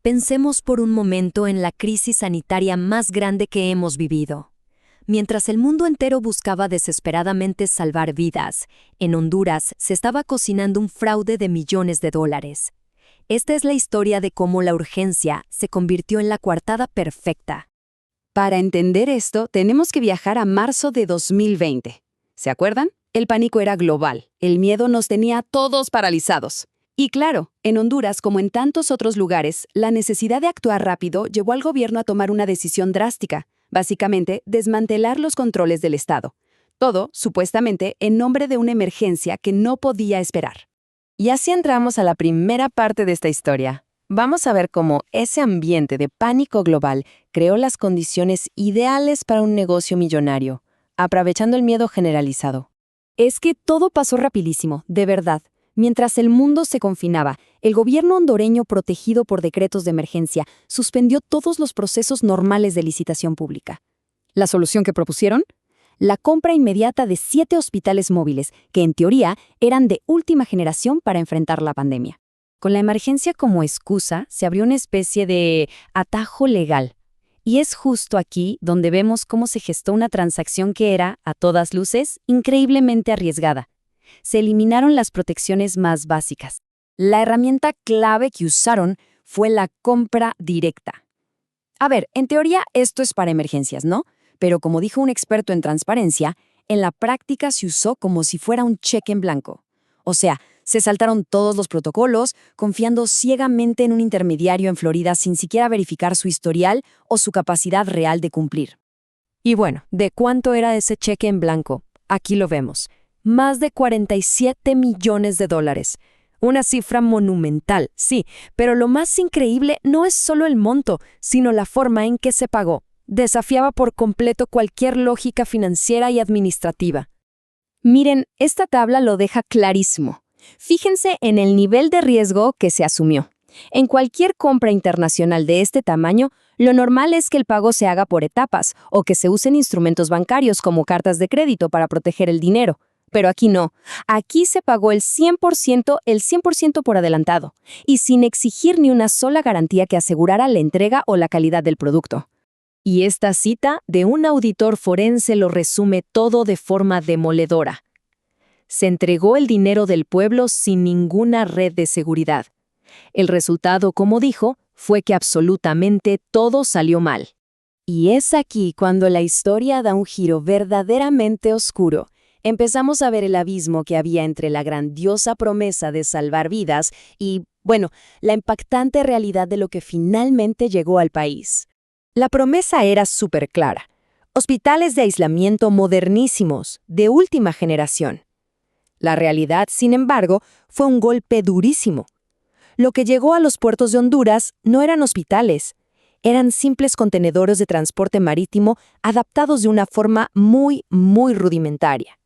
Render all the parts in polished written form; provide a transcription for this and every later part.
Pensemos por un momento en la crisis sanitaria más grande que hemos vivido. Mientras el mundo entero buscaba desesperadamente salvar vidas, en Honduras se estaba cocinando un fraude de millones de dólares. Esta es la historia de cómo la urgencia se convirtió en la coartada perfecta. Para entender esto, tenemos que viajar a marzo de 2020. ¿Se acuerdan? El pánico era global. El miedo nos tenía a todos paralizados. Y claro, en Honduras, como en tantos otros lugares, la necesidad de actuar rápido llevó al gobierno a tomar una decisión drástica, básicamente desmantelar los controles del Estado. Todo, supuestamente, en nombre de una emergencia que no podía esperar. Y así entramos a la primera parte de esta historia. Vamos a ver cómo ese ambiente de pánico global creó las condiciones ideales para un negocio millonario, aprovechando el miedo generalizado. Es que todo pasó rapidísimo, de verdad. Mientras el mundo se confinaba, el gobierno hondureño, protegido por decretos de emergencia, suspendió todos los procesos normales de licitación pública. ¿La solución que propusieron? La compra inmediata de 7 hospitales móviles, que en teoría eran de última generación para enfrentar la pandemia. Con la emergencia como excusa, se abrió una especie de atajo legal. Y es justo aquí donde vemos cómo se gestó una transacción que era, a todas luces, increíblemente arriesgada. Se eliminaron las protecciones más básicas. La herramienta clave que usaron fue la compra directa. A ver, en teoría esto es para emergencias, ¿no? Pero como dijo un experto en transparencia, en la práctica se usó como si fuera un cheque en blanco. O sea, se saltaron todos los protocolos, confiando ciegamente en un intermediario en Florida sin siquiera verificar su historial o su capacidad real de cumplir. Y bueno, ¿de cuánto era ese cheque en blanco? Aquí lo vemos. Más de 47 millones de dólares. Una cifra monumental, sí, pero lo más increíble no es solo el monto, sino la forma en que se pagó. Desafiaba por completo cualquier lógica financiera y administrativa. Miren, esta tabla lo deja clarísimo. Fíjense en el nivel de riesgo que se asumió. En cualquier compra internacional de este tamaño, lo normal es que el pago se haga por etapas o que se usen instrumentos bancarios como cartas de crédito para proteger el dinero. Pero aquí no. Aquí se pagó el 100% por adelantado, y sin exigir ni una sola garantía que asegurara la entrega o la calidad del producto. Y esta cita de un auditor forense lo resume todo de forma demoledora. Se entregó el dinero del pueblo sin ninguna red de seguridad. El resultado, como dijo, fue que absolutamente todo salió mal. Y es aquí cuando la historia da un giro verdaderamente oscuro. Empezamos a ver el abismo que había entre la grandiosa promesa de salvar vidas y, bueno, la impactante realidad de lo que finalmente llegó al país. La promesa era súper clara. Hospitales de aislamiento modernísimos, de última generación. La realidad, sin embargo, fue un golpe durísimo. Lo que llegó a los puertos de Honduras no eran hospitales, eran simples contenedores de transporte marítimo adaptados de una forma muy rudimentaria.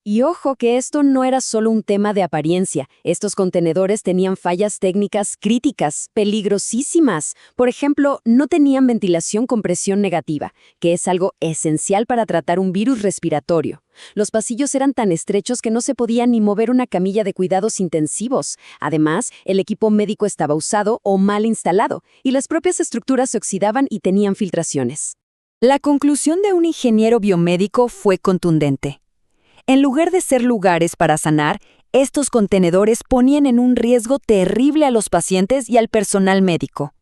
Y ojo que esto no era solo un tema de apariencia. Estos contenedores tenían fallas técnicas críticas, peligrosísimas. Por ejemplo, no tenían ventilación con presión negativa, que es algo esencial para tratar un virus respiratorio. Los pasillos eran tan estrechos que no se podía ni mover una camilla de cuidados intensivos. Además, el equipo médico estaba usado o mal instalado, y las propias estructuras se oxidaban y tenían filtraciones. La conclusión de un ingeniero biomédico fue contundente. En lugar de ser lugares para sanar, estos contenedores ponían en un riesgo terrible a los pacientes y al personal médico.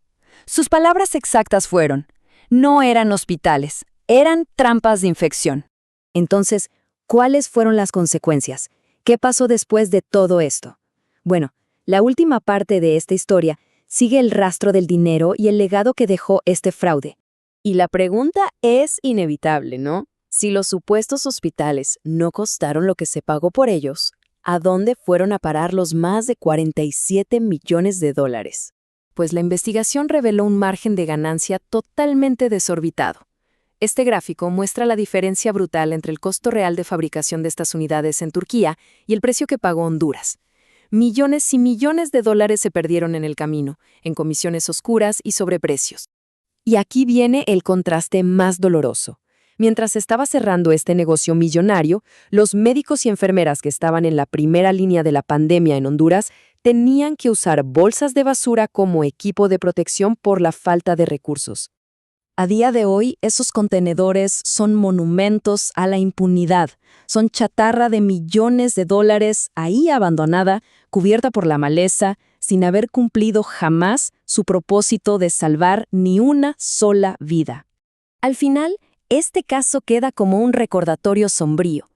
Sus palabras exactas fueron: no eran hospitales, eran trampas de infección. Entonces, ¿cuáles fueron las consecuencias? ¿Qué pasó después de todo esto? Bueno, la última parte de esta historia sigue el rastro del dinero y el legado que dejó este fraude. Y la pregunta es inevitable, ¿no? Si los supuestos hospitales no costaron lo que se pagó por ellos, ¿a dónde fueron a parar los más de 47 millones de dólares? Pues la investigación reveló un margen de ganancia totalmente desorbitado. Este gráfico muestra la diferencia brutal entre el costo real de fabricación de estas unidades en Turquía y el precio que pagó Honduras. Millones y millones de dólares se perdieron en el camino, en comisiones oscuras y sobreprecios. Y aquí viene el contraste más doloroso. Mientras estaba cerrando este negocio millonario, los médicos y enfermeras que estaban en la primera línea de la pandemia en Honduras Tenían que usar bolsas de basura como equipo de protección por la falta de recursos. A día de hoy, esos contenedores son monumentos a la impunidad. Son chatarra de millones de dólares ahí abandonada, cubierta por la maleza, sin haber cumplido jamás su propósito de salvar ni una sola vida. Al final, este caso queda como un recordatorio sombrío.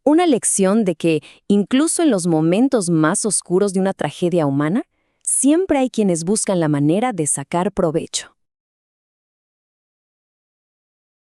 Una lección de que, incluso en los momentos más oscuros de una tragedia humana, siempre hay quienes buscan la manera de sacar provecho.